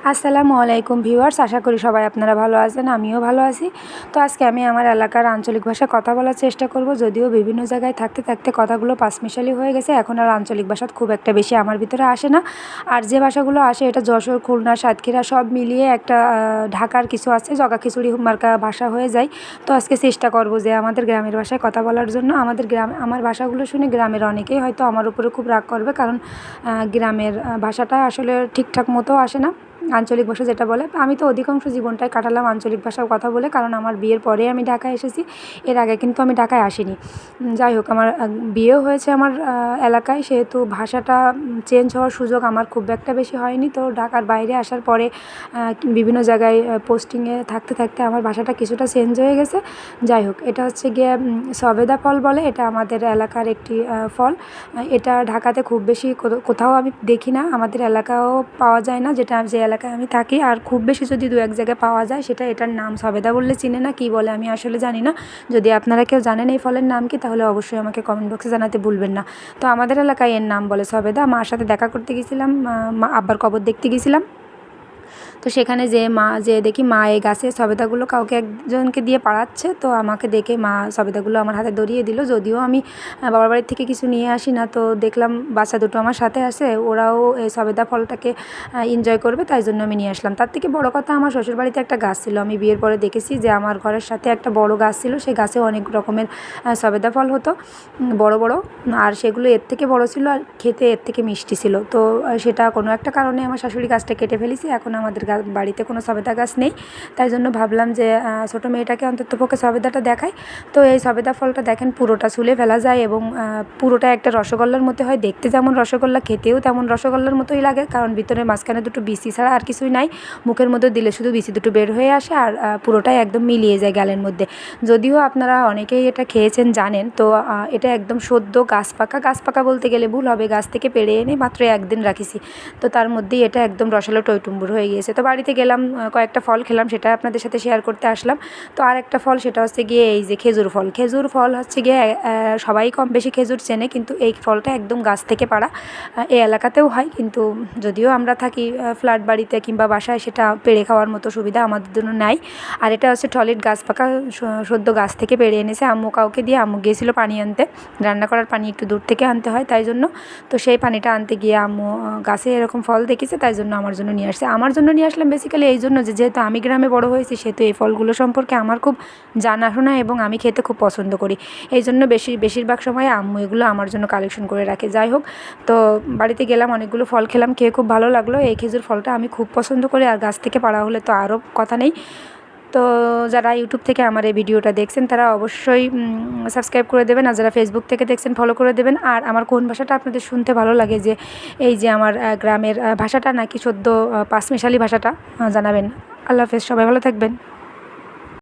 আসসালামু আলাইকুম ভিউয়ার্স, আশা করি সবাই আপনারা ভালো আছেন। আমিও ভালো আছি। তো আজকে আমি আমার এলাকার আঞ্চলিক ভাষায় কথা বলার চেষ্টা করব। যদিও বিভিন্ন জায়গায় থাকতে থাকতে কথাগুলো পাঁচমিশালি হয়ে গেছে, এখন আর আঞ্চলিক ভাষা খুব একটা বেশি আমার ভিতরে আসে না। আর যে ভাষাগুলো আসে এটা যশোর, খুলনা, সাতক্ষীরা সব মিলিয়ে একটা ঢাকার কিছু আছে, জগা খিচুড়ি মার্কা ভাষা হয়ে যায়। তো আজকে চেষ্টা করব যে আমাদের গ্রামের ভাষায় কথা বলার জন্য। আমার ভাষাগুলো শুনে গ্রামের অনেকেই হয়তো আমার উপরে খুব রাগ করবে, কারণ গ্রামের ভাষাটা আসলে ঠিকঠাক মতো আসে না, আঞ্চলিক ভাষা যেটা বলে। আমি তো অধিকাংশ জীবনটাই কাটালাম আঞ্চলিক ভাষায় কথা বলে, কারণ আমার বিয়ের পরে আমি ঢাকায় এসেছি। এর আগে কিন্তু আমি ঢাকায় আসিনি। যাই হোক, আমার বিয়েও হয়েছে আমার এলাকায়, সেহেতু ভাষাটা চেঞ্জ হওয়ার সুযোগ আমার খুব একটা বেশি হয়নি। তো ঢাকার বাইরে আসার পরে বিভিন্ন জায়গায় পোস্টিংয়ে থাকতে থাকতে আমার ভাষাটা কিছুটা চেঞ্জ হয়ে গেছে। যাই হোক, এটা হচ্ছে গিয়ে সবেদা ফল বলে, এটা আমাদের এলাকার একটি ফল। এটা ঢাকাতে খুব বেশি কোথাও আমি দেখি না, আমাদের এলাকাও পাওয়া যায় না, যে এলাকায় আমি থাকি। আর খুব বেশি যদি দু এক জায়গায় পাওয়া যায়, এটার নাম সবেদা বললে চিনে না, কি বলে আমি আসলে জানি না। যদি আপনারা কেউ জানেন এই ফলের নাম কি, তাহলে অবশ্যই আমাকে কমেন্ট বক্সে জানাতে ভুলবেন না। তো আমাদের এলাকায় এর নাম বলে সবেদা। মার সাথে দেখা করতে গেছিলাম, আব্বার কবর দেখতে গেছিলাম। তো সেখানে যে দেখি মা এই গাছে সবেদাগুলো কাউকে একজনকে দিয়ে পাড়াচ্ছে। তো আমাকে দেখে মা সবেদাগুলো আমার হাতে ধরিয়ে দিল। যদিও আমি বাবার বাড়ির থেকে কিছু নিয়ে আসি না, তো দেখলাম বাচ্চা দুটো আমার সাথে আসে, ওরাও এই সবেদা ফলটাকে এনজয় করবে, তাই জন্য আমি নিয়ে আসলাম। তার থেকে বড় কথা, আমার শ্বশুরবাড়িতে একটা গাছ ছিল। আমি বিয়ের পরে দেখেছি যে আমার ঘরের সাথে একটা বড় গাছ ছিল, সেই গাছে অনেক রকমের সবেদা ফল হতো, বড় বড়। আর সেগুলো এর থেকে বড় ছিল আর খেতে এর থেকে মিষ্টি ছিল। তো সেটা কোনো একটা কারণে আমার শাশুড়ি গাছটা কেটে ফেলেছি, এখন আমাদের বাড়িতে কোনো সবেদা গাছ নেই। তাই জন্য ভাবলাম যে ছোটো মেয়েটাকে অন্ততপক্ষে সবেদাটা দেখাই। তো এই সবেদা ফলটা দেখেন, পুরোটা ছুলে ফেলা যায় এবং পুরোটা একটা রসগোল্লার মতো হয়। দেখতে যেমন রসগোল্লা, খেতেও তেমন রসগোল্লার মতোই লাগে, কারণ ভিতরে মাঝখানে দুটো বিচি ছাড়া আর কিছুই নাই। মুখের মধ্যে দিলে শুধু বিচি দুটো বের হয়ে আসে, আর পুরোটাই একদম মিলিয়ে যায় গালের মধ্যে। যদিও আপনারা অনেকেই এটা খেয়েছেন, জানেন। তো এটা একদম সদ্য গাছ পাকা বলতে গেলে ভুল হবে, গাছ থেকে পেড়ে এনে মাত্র একদিন রাখিছি। তো তার মধ্যেই এটা একদম রসালো টইটুম্বুর হয়ে গিয়েছে। তো বাড়িতে গেলাম, কয়েকটা ফল খেলাম, সেটা আপনাদের সাথে শেয়ার করতে আসলাম। তো আর একটা ফল, সেটা হচ্ছে গিয়ে এই যে খেজুর ফল। খেজুর ফল হচ্ছে গিয়ে সবাই কম বেশি খেজুর চেনে, কিন্তু এই ফলটা একদম গাছ থেকে পাড়া। এই এলাকাতেও হয়, কিন্তু যদিও আমরা থাকি ফ্ল্যাট বাড়িতে কিংবা বাসায়, সেটা পেড়ে খাওয়ার মতো সুবিধা আমাদের জন্য নাই। আর এটা হচ্ছে টলিড গাছ পাকা, সদ্য গাছ থেকে পেড়ে এনেছে আম্মু কাউকে দিয়ে। আম্মু গিয়েছিল পানি আনতে, রান্না করার পানি একটু দূর থেকে আনতে হয়, তাই জন্য। তো সেই পানিটা আনতে গিয়ে আম্মু গাছে এরকম ফল দেখেছে, তাই জন্য আমার জন্য নিয়ে আসছে। আমার জন্য নিয়ে আসলাম বেসিক্যালি এই জন্য যে যেহেতু আমি গ্রামে বড় হয়েছি, সেহেতু এই ফলগুলো সম্পর্কে আমার খুব জানাশোনা এবং আমি খেতে খুব পছন্দ করি। এই জন্য বেশিরভাগ সময় আম্মু এগুলো আমার জন্য কালেকশন করে রাখে। যাই হোক, তো বাড়িতে গেলাম, অনেকগুলো ফল খেলাম, খেয়ে খুব ভালো লাগলো। এই খেজুর ফলটা আমি খুব পছন্দ করি, আর গাছ থেকে পাড়া হলে তো আরও কথা নেই। তো যারা ইউটিউব থেকে আমার এই ভিডিওটা দেখছেন, তারা অবশ্যই সাবস্ক্রাইব করে দেবেন, আর যারা ফেসবুক থেকে দেখছেন ফলো করে দেবেন। আর আমার কোন ভাষাটা আপনাদের শুনতে ভালো লাগে, যে এই যে আমার গ্রামের ভাষাটা নাকি সদ্য পাঁচমিশালি ভাষাটা, জানাবেন। আল্লাহ হাফেজ, সবাই ভালো থাকবেন।